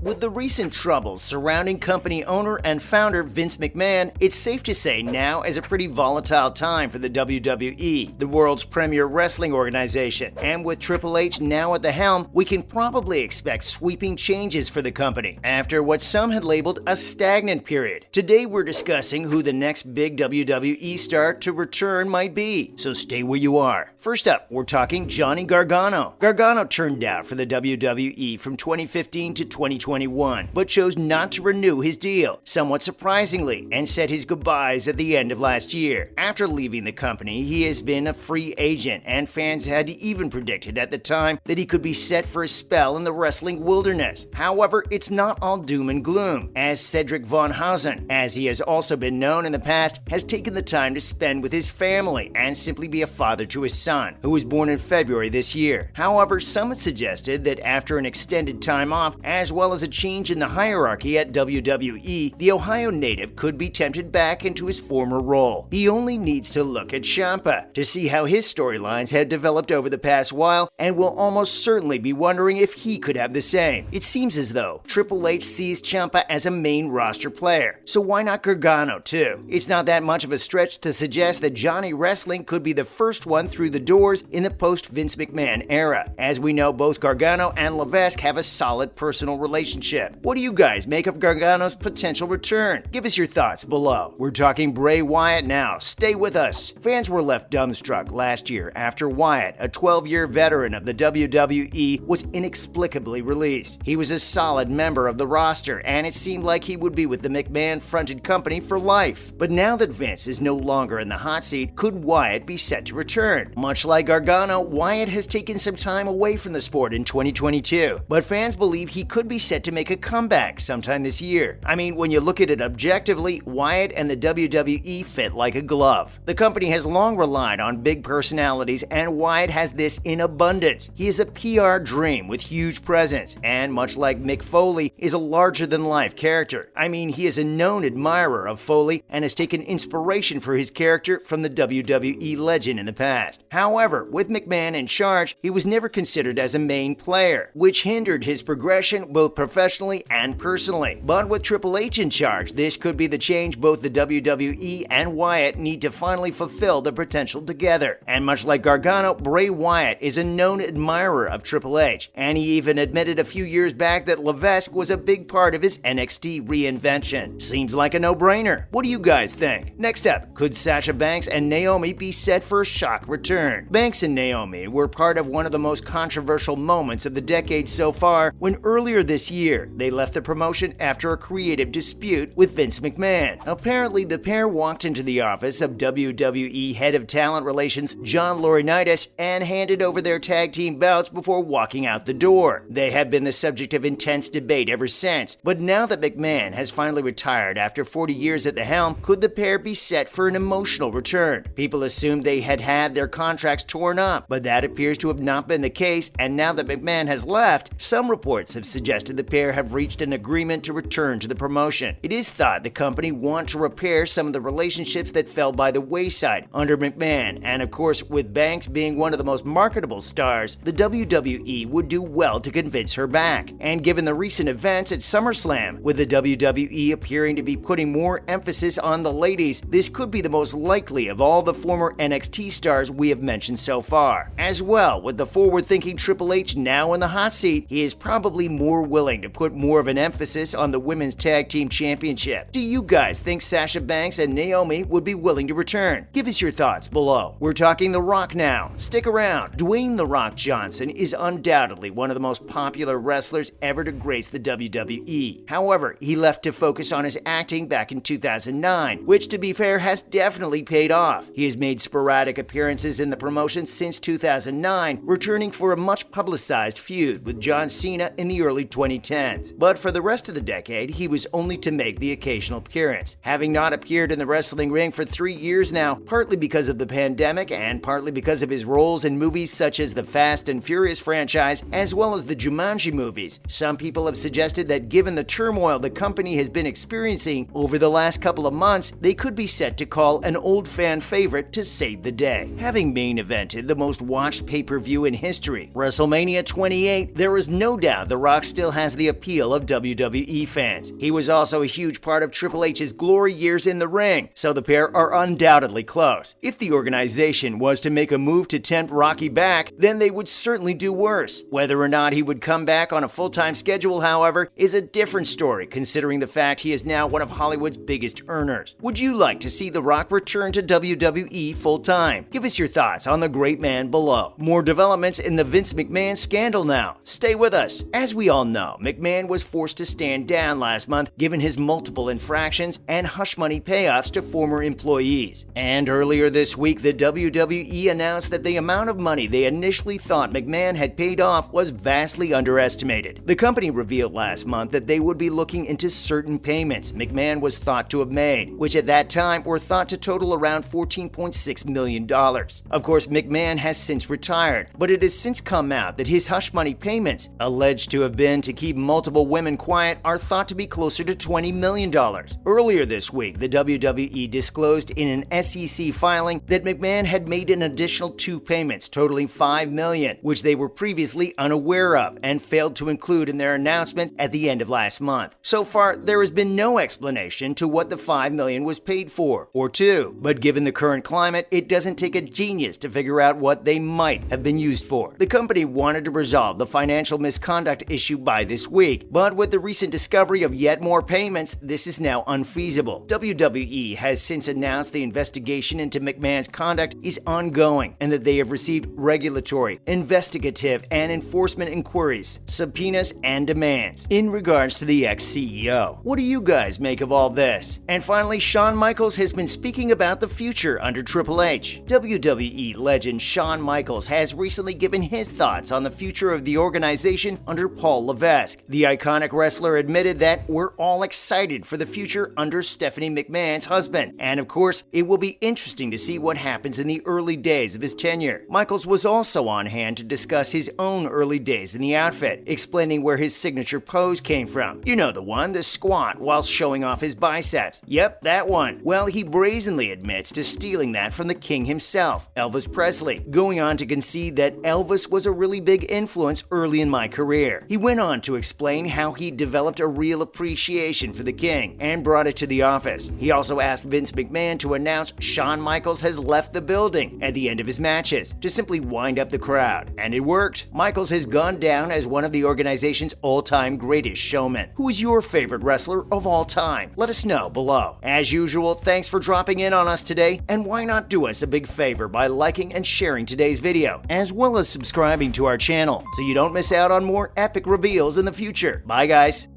With the recent troubles surrounding company owner and founder Vince McMahon, it's safe to say now is a pretty volatile time for the WWE, the world's premier wrestling organization. And with Triple H now at the helm, we can probably expect sweeping changes for the company after what some had labeled a stagnant period. Today we're discussing who the next big WWE star to return might be, so stay where you are. First up, we're talking Johnny Gargano. Gargano turned out for the WWE from 2015 to 2021, but chose not to renew his deal, somewhat surprisingly, and said his goodbyes at the end of last year. After leaving the company, he has been a free agent, and fans had even predicted at the time that he could be set for a spell in the wrestling wilderness. However, it's not all doom and gloom, as Cedric Von Hausen, as he has also been known in the past, has taken the time to spend with his family and simply be a father to his son, who was born in February this year. However, some had suggested that after an extended time off, as well as a change in the hierarchy at WWE, the Ohio native could be tempted back into his former role. He only needs to look at Ciampa to see how his storylines had developed over the past while, and will almost certainly be wondering if he could have the same. It seems as though Triple H sees Ciampa as a main roster player, so why not Gargano too? It's not that much of a stretch to suggest that Johnny Wrestling could be the first one through the doors in the post-Vince McMahon era. As we know, both Gargano and Levesque have a solid personal relationship. What do you guys make of Gargano's potential return? Give us your thoughts below. We're talking Bray Wyatt now. Stay with us. Fans were left dumbstruck last year after Wyatt, a 12-year veteran of the WWE, was inexplicably released. He was a solid member of the roster, and it seemed like he would be with the McMahon-fronted company for life. But now that Vince is no longer in the hot seat, could Wyatt be set to return? Much like Gargano, Wyatt has taken some time away from the sport in 2022, but fans believe he could be set to make a comeback sometime this year. I mean, when you look at it objectively, Wyatt and the WWE fit like a glove. The company has long relied on big personalities, and Wyatt has this in abundance. He is a PR dream with huge presence, and much like Mick Foley, is a larger-than-life character. I mean, he is a known admirer of Foley and has taken inspiration for his character from the WWE legend in the past. However, with McMahon in charge, he was never considered as a main player, which hindered his progression both professionally and personally. But with Triple H in charge, this could be the change both the WWE and Wyatt need to finally fulfill their potential together. And much like Gargano, Bray Wyatt is a known admirer of Triple H, and he even admitted a few years back that Levesque was a big part of his NXT reinvention. Seems like a no-brainer. What do you guys think? Next up, could Sasha Banks and Naomi be set for a shock return? Banks and Naomi were part of one of the most controversial moments of the decade so far when earlier this year they left the promotion after a creative dispute with Vince McMahon. Apparently, the pair walked into the office of WWE Head of Talent Relations John Laurinaitis and handed over their tag team belts before walking out the door. They have been the subject of intense debate ever since, but now that McMahon has finally retired after 40 years at the helm, could the pair be set for an emotional return? People assumed they had had their contracts torn up, but that appears to have not been the case, and now that McMahon has left, some reports have suggested the pair have reached an agreement to return to the promotion. It is thought the company want to repair some of the relationships that fell by the wayside under McMahon, and of course, with Banks being one of the most marketable stars, the WWE would do well to convince her back. And given the recent events at SummerSlam, with the WWE appearing to be putting more emphasis on the ladies, this could be the most likely of all the former NXT stars we have mentioned so far. As well, with the forward-thinking Triple H now in the hot seat, he is probably more willing to put more of an emphasis on the Women's Tag Team Championship. Do you guys think Sasha Banks and Naomi would be willing to return? Give us your thoughts below. We're talking The Rock now. Stick around. Dwayne "The Rock" Johnson is undoubtedly one of the most popular wrestlers ever to grace the WWE. However, he left to focus on his acting back in 2009, which to be fair has definitely paid off. He has made sporadic appearances in the promotion since 2009, returning for a much publicized feud with John Cena in the early 2010s. But for the rest of the decade, he was only to make the occasional appearance, having not appeared in the wrestling ring for 3 years now, partly because of the pandemic and partly because of his roles in movies such as the Fast and Furious franchise, as well as the Jumanji movies. Some people have suggested that given the turmoil the company has been experiencing over the last couple of months, they could be set to call an old fan favorite to save the day. Having main evented the most watched pay-per-view in history, WrestleMania 28, there is no doubt The Rock still has has the appeal of WWE fans. He was also a huge part of Triple H's glory years in the ring, so the pair are undoubtedly close. If the organization was to make a move to tempt Rocky back, then they would certainly do worse. Whether or not he would come back on a full-time schedule, however, is a different story considering the fact he is now one of Hollywood's biggest earners. Would you like to see The Rock return to WWE full-time? Give us your thoughts on the great man below. More developments in the Vince McMahon scandal now. Stay with us. As we all know, McMahon was forced to stand down last month given his multiple infractions and hush money payoffs to former employees. And earlier this week, the WWE announced that the amount of money they initially thought McMahon had paid off was vastly underestimated. The company revealed last month that they would be looking into certain payments McMahon was thought to have made, which at that time were thought to total around $14.6 million. Of course, McMahon has since retired, but it has since come out that his hush money payments, alleged to have been to keep multiple women quiet, are thought to be closer to $20 million. Earlier this week, the WWE disclosed in an SEC filing that McMahon had made an additional 2 payments totaling $5 million, which they were previously unaware of and failed to include in their announcement at the end of last month. So far, there has been no explanation to what the $5 million was paid for or to, but given the current climate, it doesn't take a genius to figure out what they might have been used for. The company wanted to resolve the financial misconduct issue by this week, but with the recent discovery of yet more payments, this is now unfeasible. WWE has since announced the investigation into McMahon's conduct is ongoing and that they have received regulatory, investigative, and enforcement inquiries, subpoenas, and demands in regards to the ex-CEO. What do you guys make of all this? And finally, Shawn Michaels has been speaking about the future under Triple H. WWE legend Shawn Michaels has recently given his thoughts on the future of the organization under Paul Levesque. The iconic wrestler admitted that we're all excited for the future under Stephanie McMahon's husband, and of course, it will be interesting to see what happens in the early days of his tenure. Michaels was also on hand to discuss his own early days in the outfit, explaining where his signature pose came from. You know the one, the squat while showing off his biceps. Yep, that one. Well, he brazenly admits to stealing that from the king himself, Elvis Presley, going on to concede that Elvis was a really big influence early in my career. He went on to explain how he developed a real appreciation for the king and brought it to the office. He also asked Vince McMahon to announce Shawn Michaels has left the building at the end of his matches to simply wind up the crowd. And it worked. Michaels has gone down as one of the organization's all-time greatest showmen. Who is your favorite wrestler of all time? Let us know below. As usual, thanks for dropping in on us today, and why not do us a big favor by liking and sharing today's video, as well as subscribing to our channel so you don't miss out on more epic reveals in the future. Bye guys!